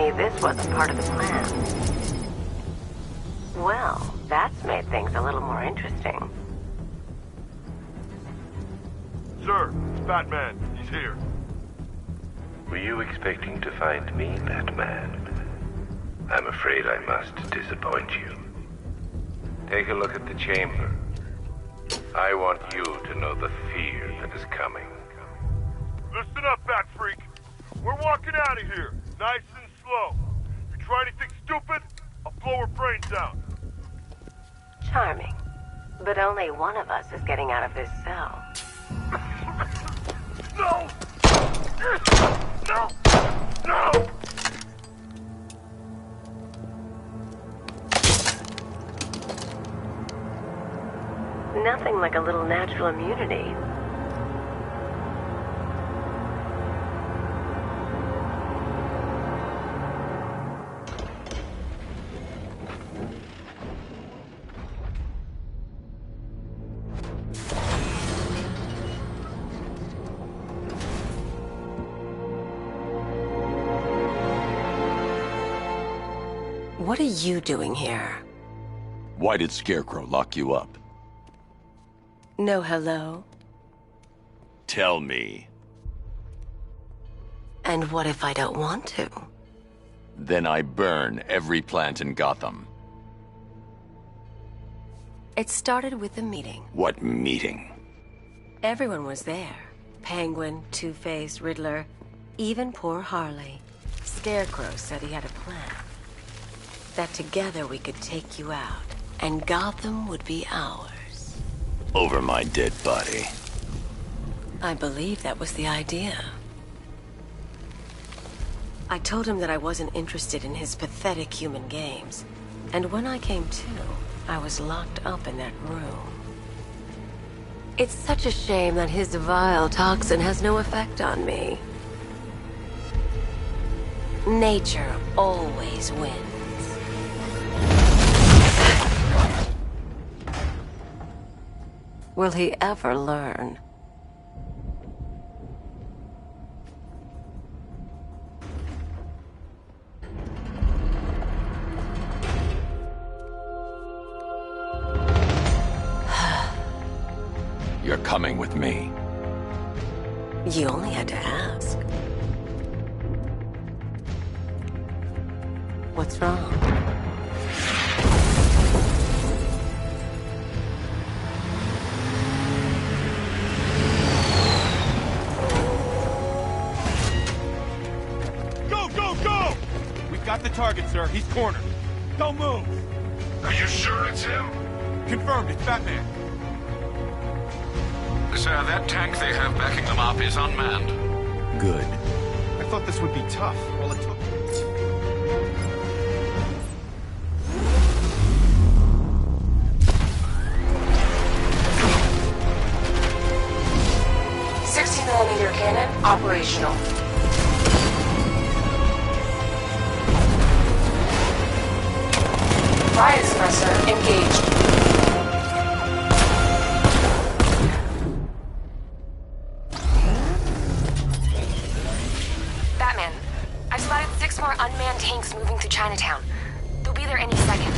me this wasn't part of the plan. Well, that's made things a little more interesting. Sir, it's Batman. He's here. Were you expecting to find me, Batman? I'm afraid I must disappoint you. Take a look at the chamber. I want you to know the fear that is coming. Listen up, Bat Freak. We're walking out of here, nice and slow. If you try anything stupid, I'll blow her brains out. Charming. But only one of us is getting out of this cell. No! No! No! Nothing like a little natural immunity. What are you doing here? Why did Scarecrow lock you up? No hello? Tell me. And what if I don't want to? Then I burn every plant in Gotham. It started with a meeting. What meeting? Everyone was there. Penguin, Two-Face, Riddler, even poor Harley. Scarecrow said he had a plan. That together we could take you out, and Gotham would be ours. Over my dead body. I believe that was the idea. I told him that I wasn't interested in his pathetic human games. And when I came to, I was locked up in that room. It's such a shame that his vile toxin has no effect on me. Nature always wins. Will he ever learn? You're coming with me. You only had to ask. What's wrong? Got the target, sir. He's cornered. Don't move. Are you sure it's him? Confirmed. It's Batman. Sir, that tank they have backing them up is unmanned. Good. I thought this would be tough. All it took... .60mm cannon operational. Fire suppressor engaged. Batman, I've spotted 6 more unmanned tanks moving to Chinatown. They'll be there any second.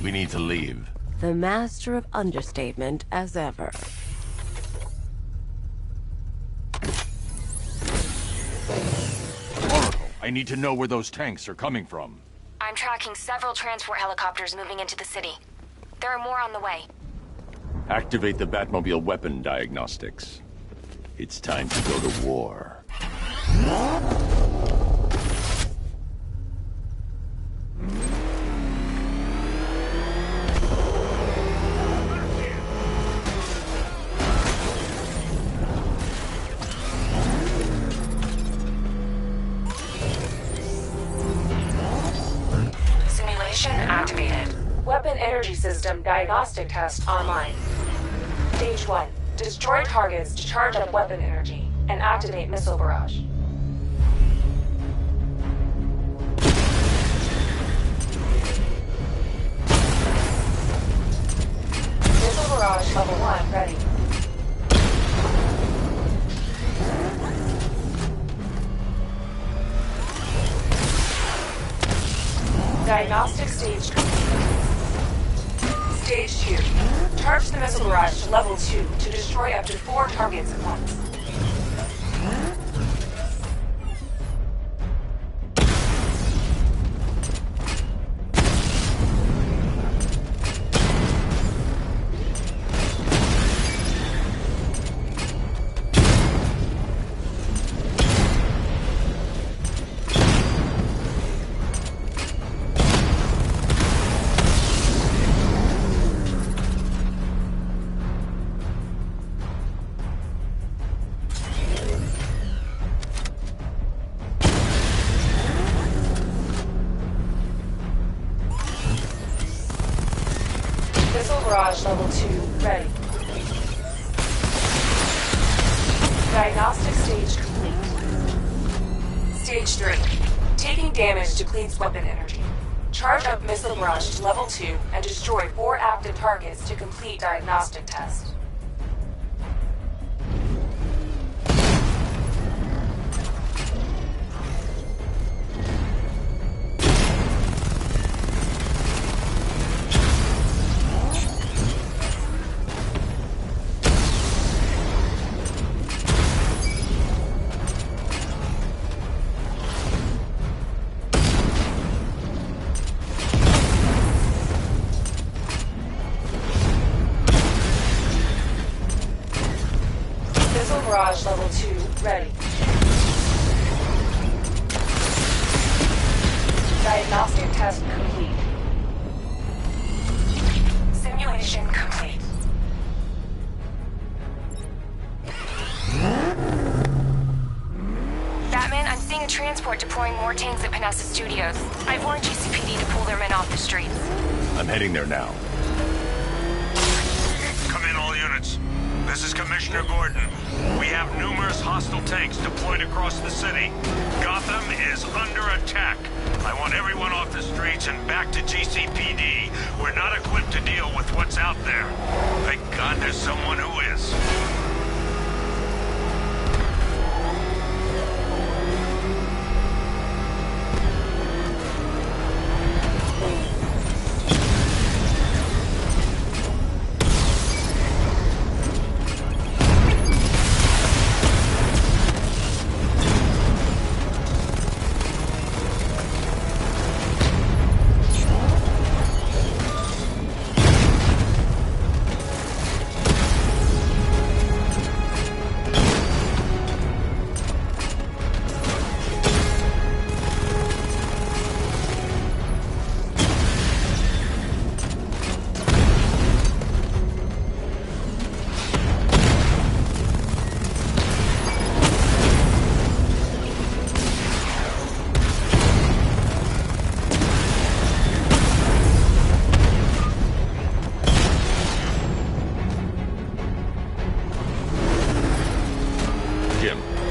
We need to leave. The master of understatement as ever. Oracle, I need to know where those tanks are coming from. I'm tracking several transport helicopters moving into the city. There are more on the way. Activate the Batmobile weapon diagnostics. It's time to go to war. Simulation activated. Weapon energy system diagnostic test online. Stage 1. Destroy targets to charge up weapon energy and activate missile barrage. Missile barrage level 1 ready. Diagnostic stage complete. Stage 2. Charge the missile barrage to level 2 to destroy up to 4 targets at once. Missile barrage level 2 ready. Diagnostic stage complete. Stage 3. Taking damage depletes weapon energy. Charge up missile barrage to level 2 and destroy 4 active targets to complete diagnostic test. Missile barrage level 2 ready. Diagnostic test complete. Simulation complete. Batman, I'm seeing a transport deploying more tanks at Panessa Studios. I've warned GCPD to pull their men off the streets. I'm heading there now. Come in, all units. This is Commissioner Gordon. We have numerous hostile tanks deployed across the city. Gotham is under attack. I want everyone off the streets and back to GCPD. We're not equipped to deal with what's out there. Thank God there's someone who is.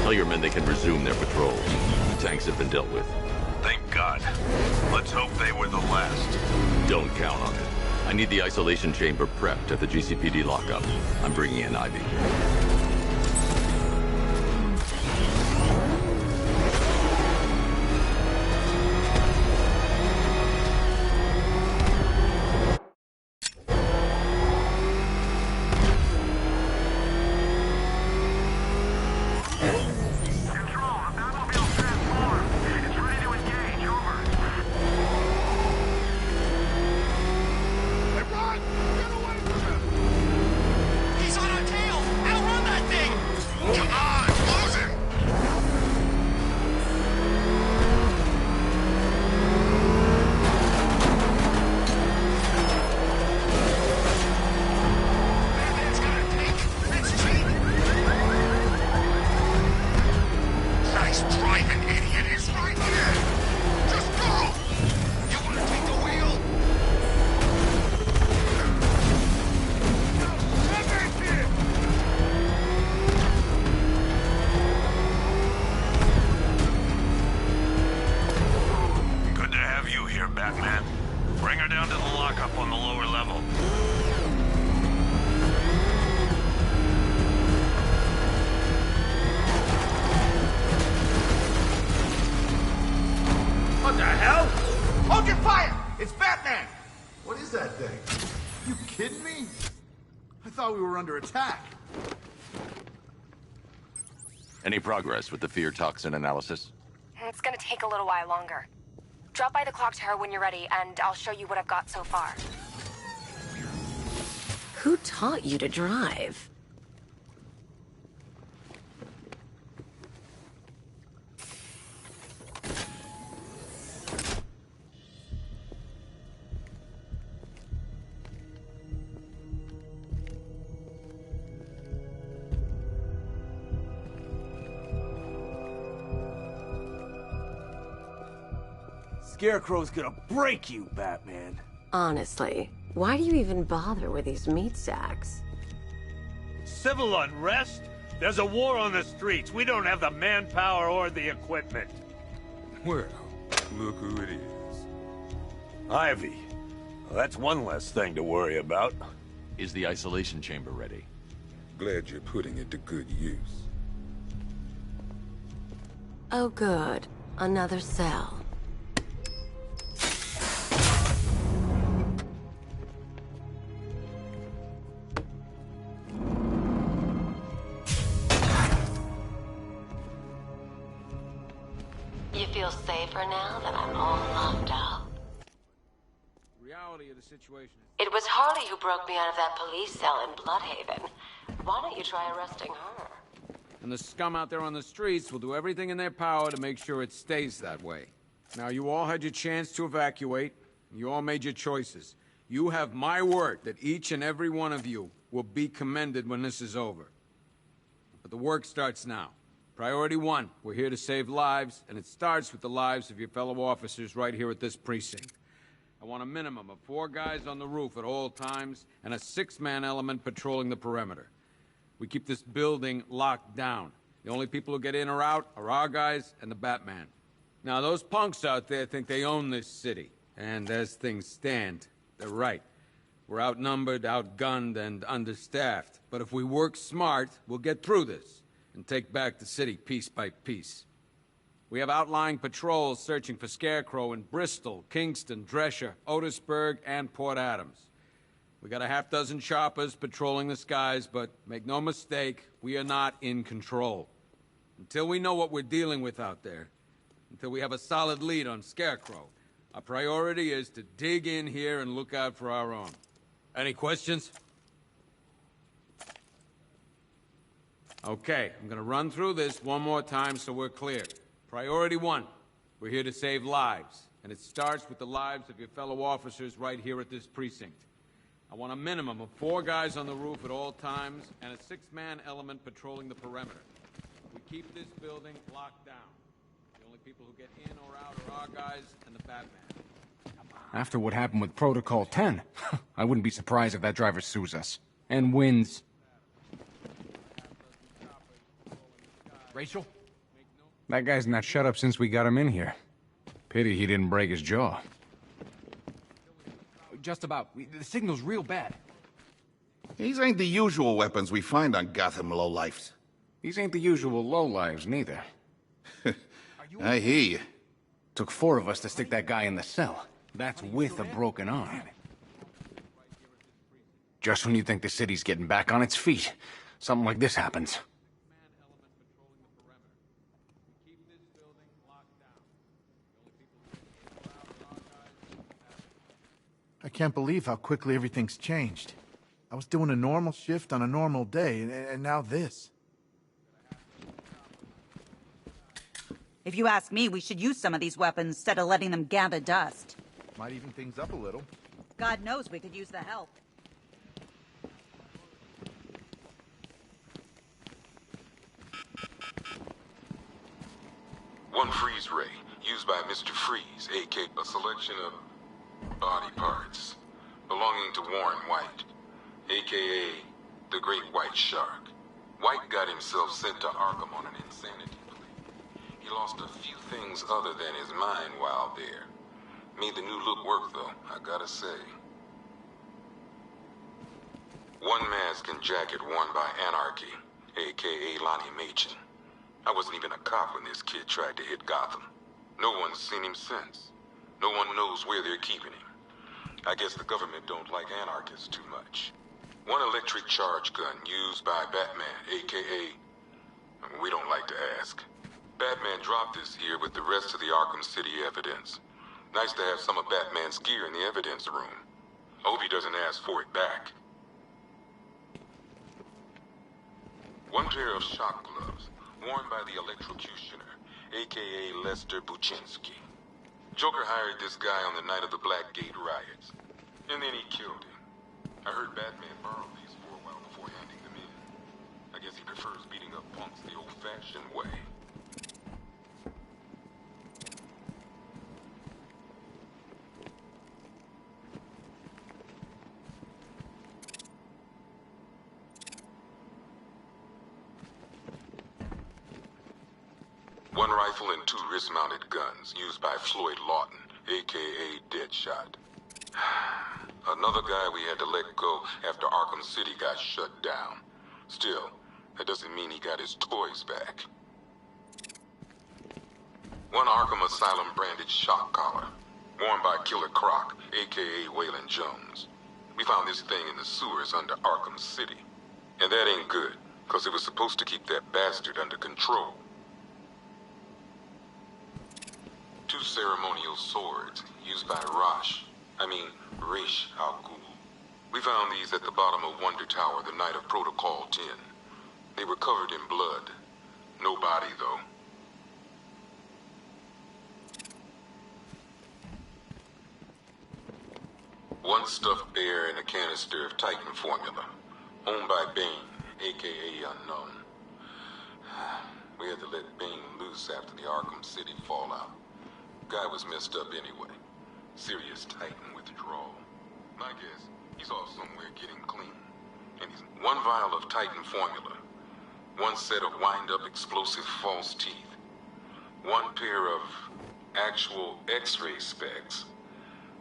Tell your men they can resume their patrols. The tanks have been dealt with. Thank God. Let's hope they were the last. Don't count on it. I need the isolation chamber prepped at the GCPD lockup. I'm bringing in Ivy. Batman. Bring her down to the lockup on the lower level. What the hell? Hold your fire! It's Batman! What is that thing? You kidding me? I thought we were under attack. Any progress with the fear toxin analysis? It's gonna take a little while longer. Drop by the clock tower when you're ready, and I'll show you what I've got so far. Who taught you to drive? Scarecrow's gonna break you, Batman. Honestly, why do you even bother with these meat sacks? Civil unrest? There's a war on the streets. We don't have the manpower or the equipment. Well, look who it is. Ivy. Well, that's one less thing to worry about. Is the isolation chamber ready? Glad you're putting it to good use. Oh good, another cell. You feel safer now that I'm all locked out? Reality of the situation is... It was Harley who broke me out of that police cell in Bloodhaven. Why don't you try arresting her? And the scum out there on the streets will do everything in their power to make sure it stays that way. Now, you all had your chance to evacuate. You all made your choices. You have my word that each and every one of you will be commended when this is over. But the work starts now. Priority 1, we're here to save lives, and it starts with the lives of your fellow officers right here at this precinct. I want a minimum of 4 guys on the roof at all times, and a 6-man element patrolling the perimeter. We keep this building locked down. The only people who get in or out are our guys and the Batman. Now, those punks out there think they own this city, and as things stand, they're right. We're outnumbered, outgunned, and understaffed. But if we work smart, we'll get through this and take back the city piece by piece. We have outlying patrols searching for Scarecrow in Bristol, Kingston, Drescher, Otisburg, and Port Adams. We got a half-dozen choppers patrolling the skies, but make no mistake, we are not in control. Until we know what we're dealing with out there, until we have a solid lead on Scarecrow, our priority is to dig in here and look out for our own. Any questions? Okay, I'm gonna run through this one more time so we're clear. Priority 1, we're here to save lives, and it starts with the lives of your fellow officers right here at this precinct. I want a minimum of 4 guys on the roof at all times, and a 6-man element patrolling the perimeter. We keep this building locked down. The only people who get in or out are our guys and the Batman. After what happened with Protocol 10, I wouldn't be surprised if that driver sues us. And wins. Rachel? That guy's not shut up since we got him in here. Pity he didn't break his jaw. Just about. The signal's real bad. These ain't the usual weapons we find on Gotham lowlifes. These ain't the usual lowlives, neither. I hear you. Took 4 of us to stick that guy in the cell. That's with a broken arm. Just when you think the city's getting back on its feet, something like this happens. I can't believe how quickly everything's changed. I was doing a normal shift on a normal day, and now this. If you ask me, we should use some of these weapons instead of letting them gather dust. Might even things up a little. God knows we could use the help. One freeze ray, used by Mr. Freeze, aka a selection of body parts belonging to Warren White, aka the Great White Shark. White got himself sent to Arkham on an insanity plea. He lost a few things other than his mind while there. Made the new look work, though, I gotta say. One mask and jacket worn by Anarchy, a.k.a. Lonnie Machin. I wasn't even a cop when this kid tried to hit Gotham. No one's seen him since. No one knows where they're keeping him. I guess the government don't like anarchists too much. One electric charge gun used by Batman, a.k.a. We don't like to ask. Batman dropped this here with the rest of the Arkham City evidence. Nice to have some of Batman's gear in the evidence room. Hope he doesn't ask for it back. One pair of shock gloves, worn by the electrocutioner, a.k.a. Lester Buczynski. Joker hired this guy on the night of the Blackgate riots, and then he killed him. I heard Batman borrowed these for a while before handing them in. I guess he prefers beating up punks the old-fashioned way. One rifle and 2 wrist-mounted guns used by Floyd Lawton, a.k.a. Deadshot. Another guy we had to let go after Arkham City got shut down. Still, that doesn't mean he got his toys back. One Arkham Asylum branded shock collar, worn by Killer Croc, a.k.a. Waylon Jones. We found this thing in the sewers under Arkham City. And that ain't good, because it was supposed to keep that bastard under control. 2 ceremonial swords used by Ra's al Ghul. We found these at the bottom of Wonder Tower the night of Protocol 10. They were covered in blood. No body, though. One stuffed bear and a canister of Titan formula, owned by Bane, a.k.a. Unknown. We had to let Bane loose after the Arkham City fallout. Guy was messed up anyway. Serious Titan withdrawal. My guess, he's off somewhere getting clean. And he's 1 vial of Titan formula. 1 set of wind-up explosive false teeth. 1 pair of actual X-ray specs.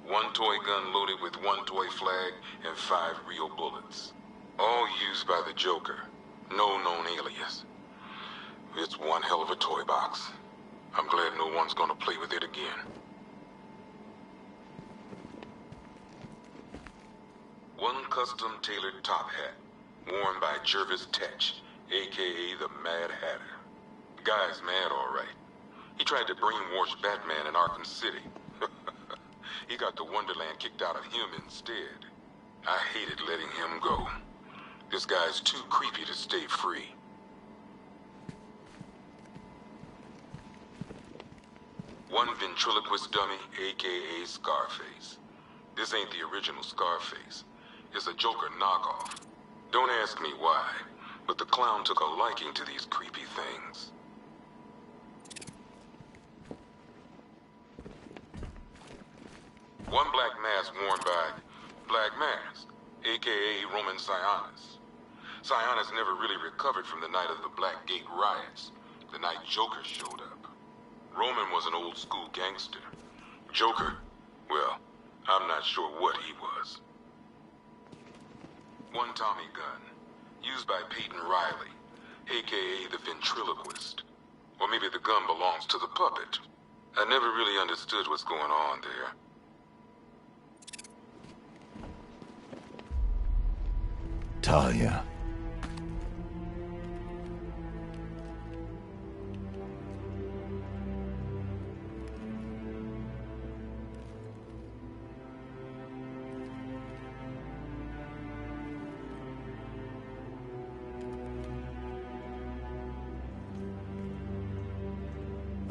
1 toy gun loaded with 1 toy flag and 5 real bullets. All used by the Joker. No known alias. It's one hell of a toy box. I'm glad no one's gonna play with it again. One custom-tailored top hat, worn by Jervis Tetch, a.k.a. the Mad Hatter. The guy's mad, all right. He tried to brainwash Batman in Arkham City. He got the Wonderland kicked out of him instead. I hated letting him go. This guy's too creepy to stay free. One ventriloquist dummy, a.k.a. Scarface. This ain't the original Scarface. It's a Joker knockoff. Don't ask me why, but the clown took a liking to these creepy things. One black mask worn by Black Mask, a.k.a. Roman Sionis. Sionis never really recovered from the night of the Blackgate riots, the night Joker showed up. Roman was an old-school gangster. Joker, well, I'm not sure what he was. One Tommy gun, used by Peyton Riley, a.k.a. the ventriloquist. Or maybe the gun belongs to the puppet. I never really understood what's going on there. Talia.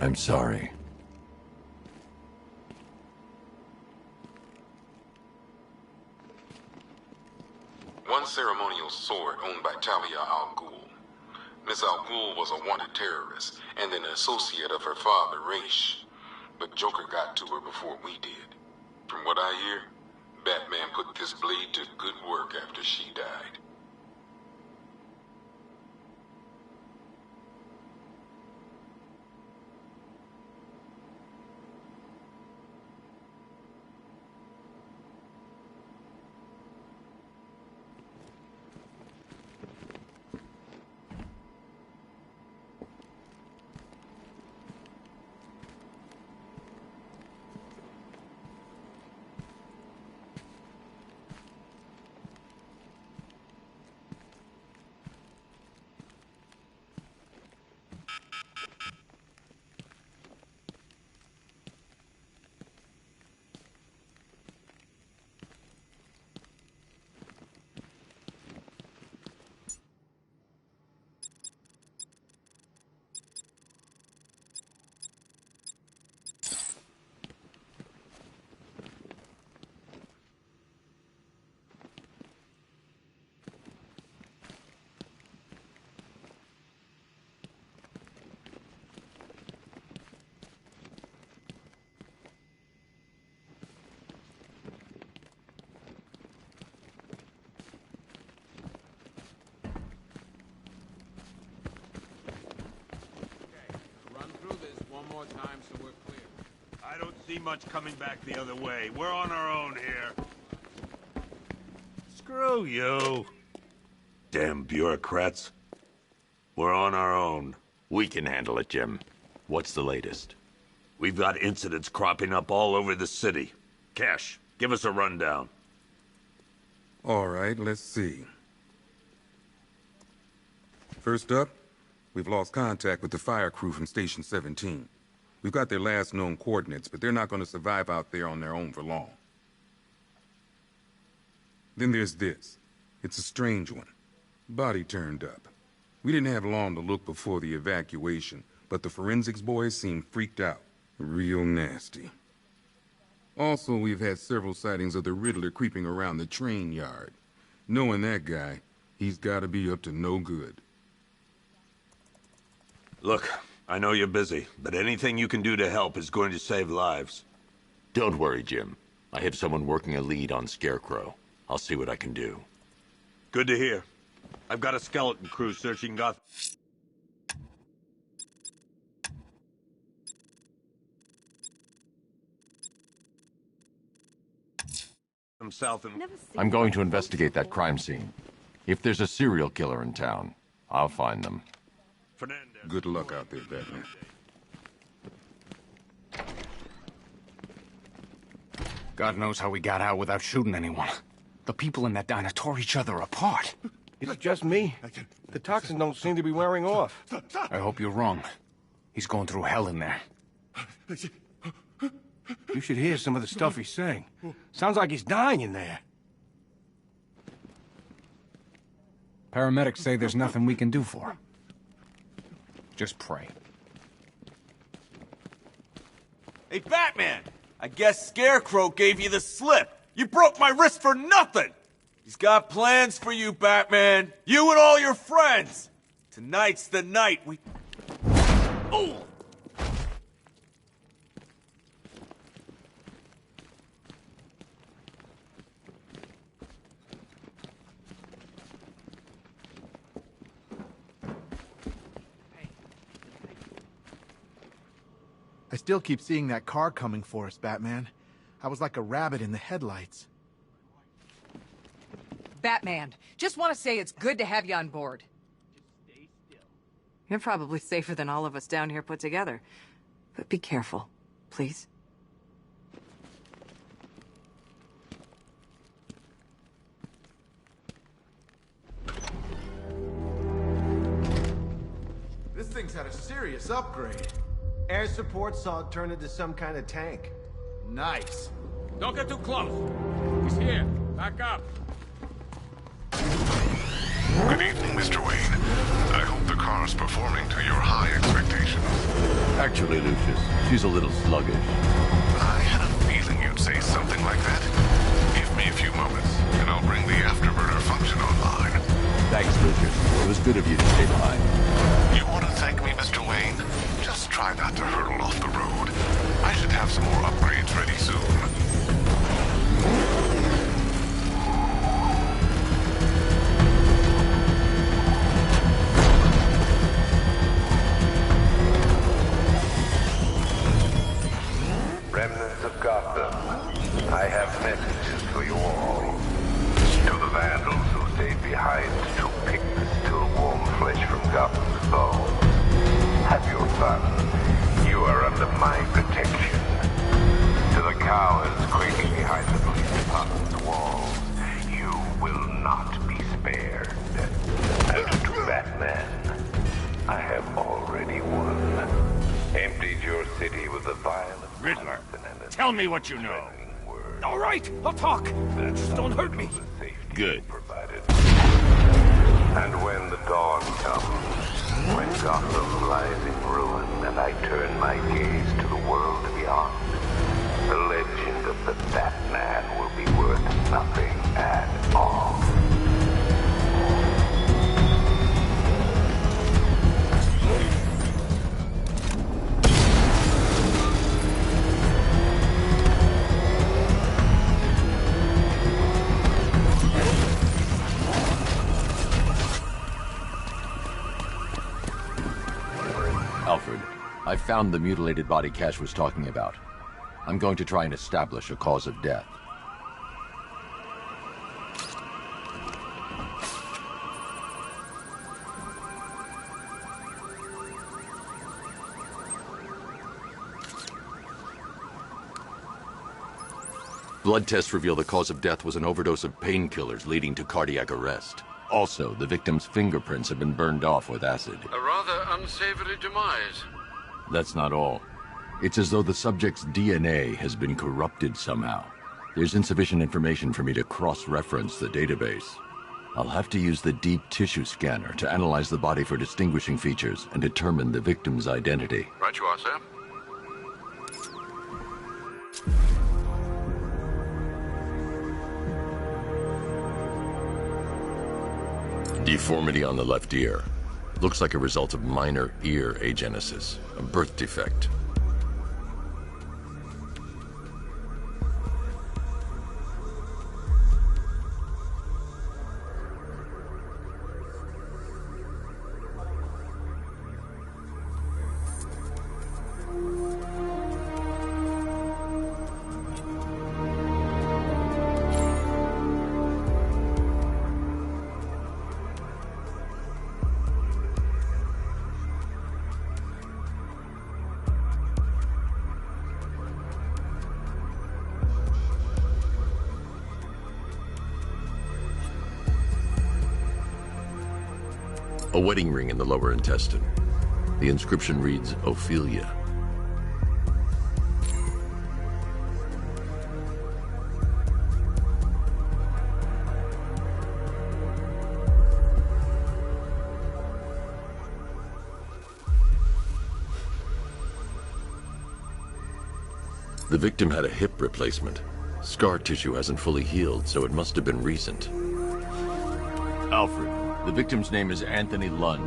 I'm sorry. One ceremonial sword owned by Talia al Ghul. Miss al Ghul was a wanted terrorist and an associate of her father, Ra's. But Joker got to her before we did. From what I hear, Batman put this blade to good work after she died. more time so we're clear. I don't see much coming back the other way. We're on our own here. Screw you. Damn bureaucrats. We're on our own. We can handle it, Jim. What's the latest? We've got incidents cropping up all over the city. Cash, give us a rundown. All right, let's see. First up, we've lost contact with the fire crew from Station 17. We've got their last known coordinates, but they're not going to survive out there on their own for long. Then there's this. It's a strange one. Body turned up. We didn't have long to look before the evacuation, but the forensics boys seemed freaked out. Real nasty. Also, we've had several sightings of the Riddler creeping around the train yard. Knowing that guy, he's got to be up to no good. Look, I know you're busy, but anything you can do to help is going to save lives. Don't worry, Jim. I have someone working a lead on Scarecrow. I'll see what I can do. Good to hear. I've got a skeleton crew searching Gotham South and... I'm going to investigate that crime scene. If there's a serial killer in town, I'll find them. Good luck out there, Batman. God knows how we got out without shooting anyone. The people in that diner tore each other apart. It's just me. The toxins don't seem to be wearing off. I hope you're wrong. He's going through hell in there. You should hear some of the stuff he's saying. Sounds like he's dying in there. Paramedics say there's nothing we can do for him. Just pray. Hey, Batman! I guess Scarecrow gave you the slip. You broke my wrist for nothing! He's got plans for you, Batman. You and all your friends. Tonight's the night we... Oh! I still keep seeing that car coming for us, Batman. I was like a rabbit in the headlights. Batman, just want to say it's good to have you on board. You're probably safer than all of us down here put together. But be careful, please. This thing's had a serious upgrade. Air support saw it turn into some kind of tank. Nice. Don't get too close. He's here. Back up. Good evening, Mr. Wayne. I hope the car's performing to your high expectations. Actually, Lucius, she's a little sluggish. I had a feeling you'd say something like that. Give me a few moments, and I'll bring the afterburner function online. Thanks, Lucius. It was good of you to stay behind. You want to thank me, Mr. Wayne? Just try not to hurtle off the road. I should have some more upgrades ready soon. Remnants of Gotham, I have messages for you all. To the vandals who stayed behind to pick the still warm flesh from Gotham's bones. Have your fun. You are under my protection. To the cowards quaking behind the police department's walls, you will not be spared. And to Batman, I have already won. Emptied your city with a violent... Riddler, tell me what you know. All right, I'll talk. Just don't hurt me. Good. And when the dawn comes, when Gotham lies in ruin and I turn my gaze to the world beyond, the legend of the Batman will be worth nothing at all. I found the mutilated body Cash was talking about. I'm going to try and establish a cause of death. Blood tests reveal the cause of death was an overdose of painkillers leading to cardiac arrest. Also, the victim's fingerprints have been burned off with acid. A rather unsavory demise. That's not all. It's as though the subject's DNA has been corrupted somehow. There's insufficient information for me to cross-reference the database. I'll have to use the deep tissue scanner to analyze the body for distinguishing features and determine the victim's identity. Right you are, sir. Deformity on the left ear. Looks like a result of minor ear agenesis, a birth defect. A wedding ring in the lower intestine. The inscription reads, Ophelia. The victim had a hip replacement. Scar tissue hasn't fully healed, so it must have been recent. Alfred. The victim's name is Anthony Lund.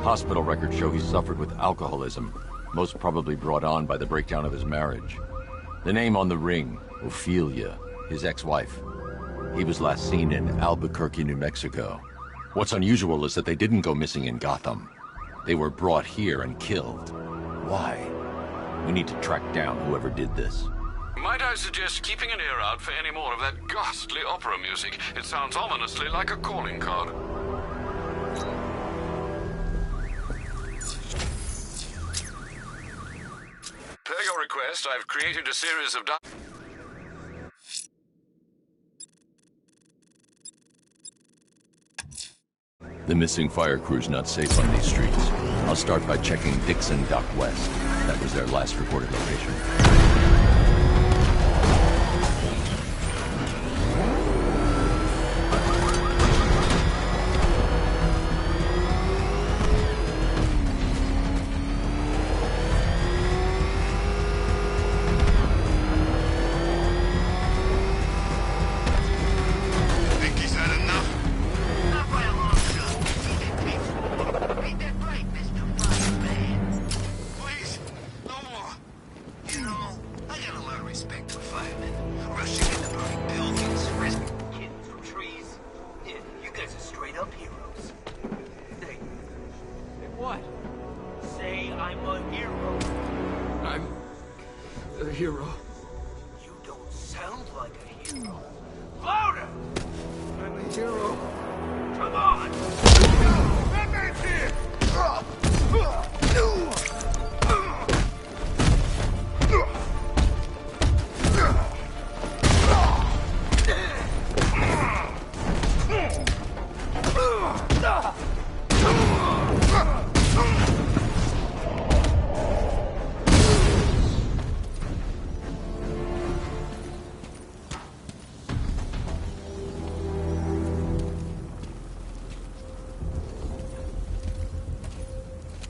Hospital records show he suffered with alcoholism, most probably brought on by the breakdown of his marriage. The name on the ring, Ophelia, his ex-wife. He was last seen in Albuquerque, New Mexico. What's unusual is that they didn't go missing in Gotham. They were brought here and killed. Why? We need to track down whoever did this. Might I suggest keeping an ear out for any more of that ghastly opera music? It sounds ominously like a calling card. Per your request, I've created a series of... The missing fire crew's not safe on these streets. I'll start by checking Dixon Dock West. That was their last reported location.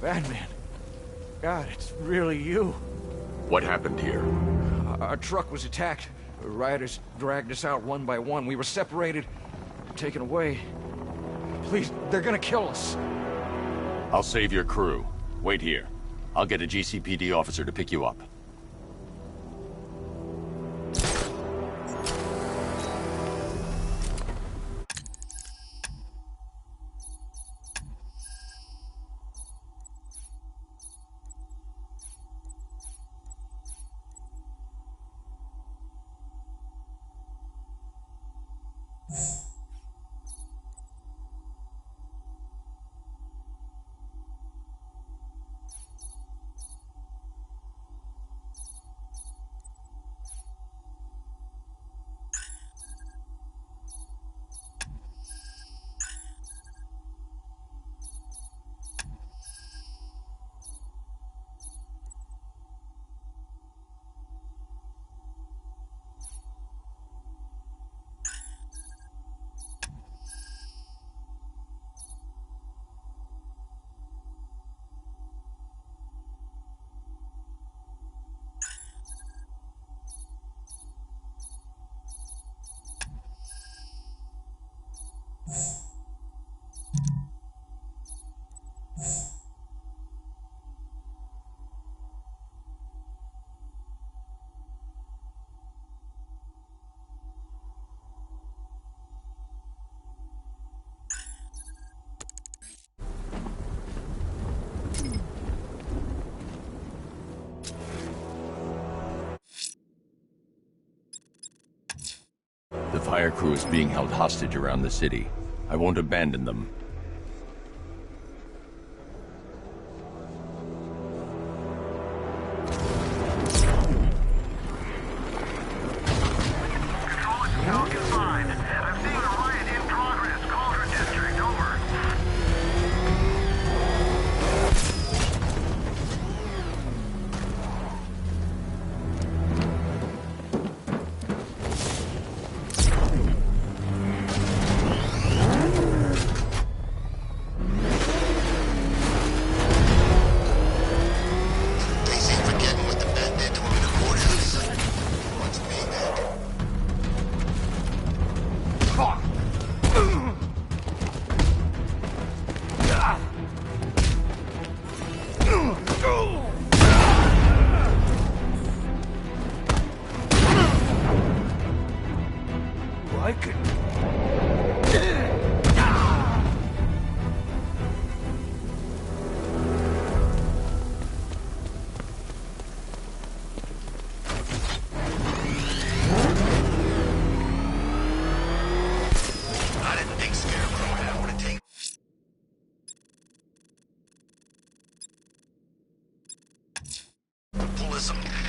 Batman. God, it's really you. What happened here? Our truck was attacked. The rioters dragged us out one by one. We were separated, taken away. Please, they're gonna kill us. I'll save your crew. Wait here. I'll get a GCPD officer to pick you up. The fire crew is being held hostage around the city. I won't abandon them.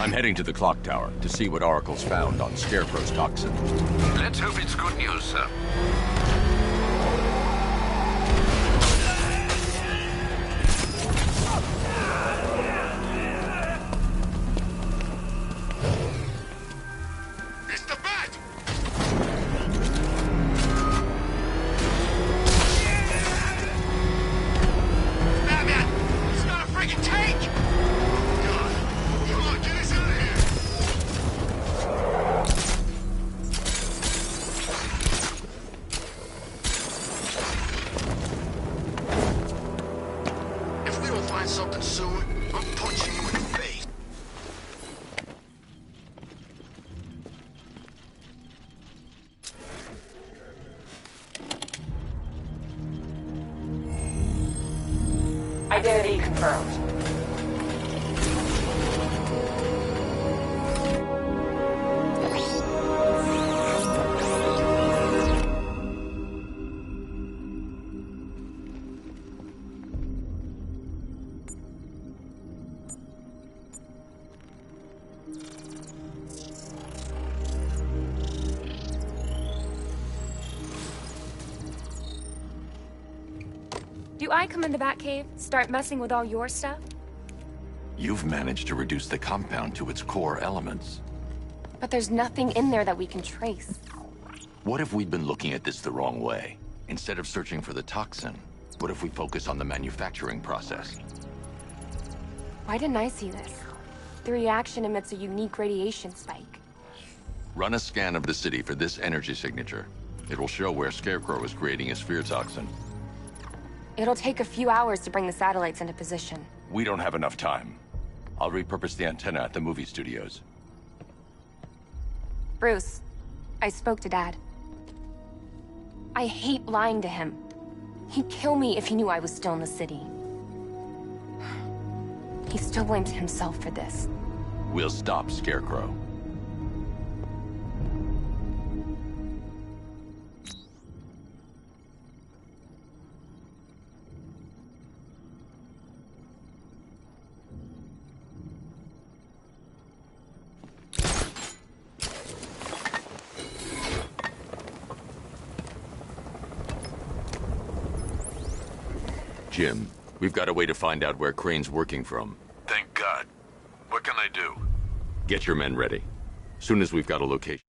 I'm heading to the clock tower to see what Oracle's found on Scarecrow's toxin. Let's hope it's good news, sir. Something soon, I'm punching you in the face. Identity confirmed. Do I come in the Batcave, start messing with all your stuff? You've managed to reduce the compound to its core elements. But there's nothing in there that we can trace. What if we'd been looking at this the wrong way? Instead of searching for the toxin, what if we focus on the manufacturing process? Why didn't I see this? The reaction emits a unique radiation spike. Run a scan of the city for this energy signature. It will show where Scarecrow is creating his fear toxin. It'll take a few hours to bring the satellites into position. We don't have enough time. I'll repurpose the antenna at the movie studios. Bruce, I spoke to Dad. I hate lying to him. He'd kill me if he knew I was still in the city. He still blames himself for this. We'll stop Scarecrow. Jim, we've got a way to find out where Crane's working from. Thank God. What can I do? Get your men ready. Soon as we've got a location.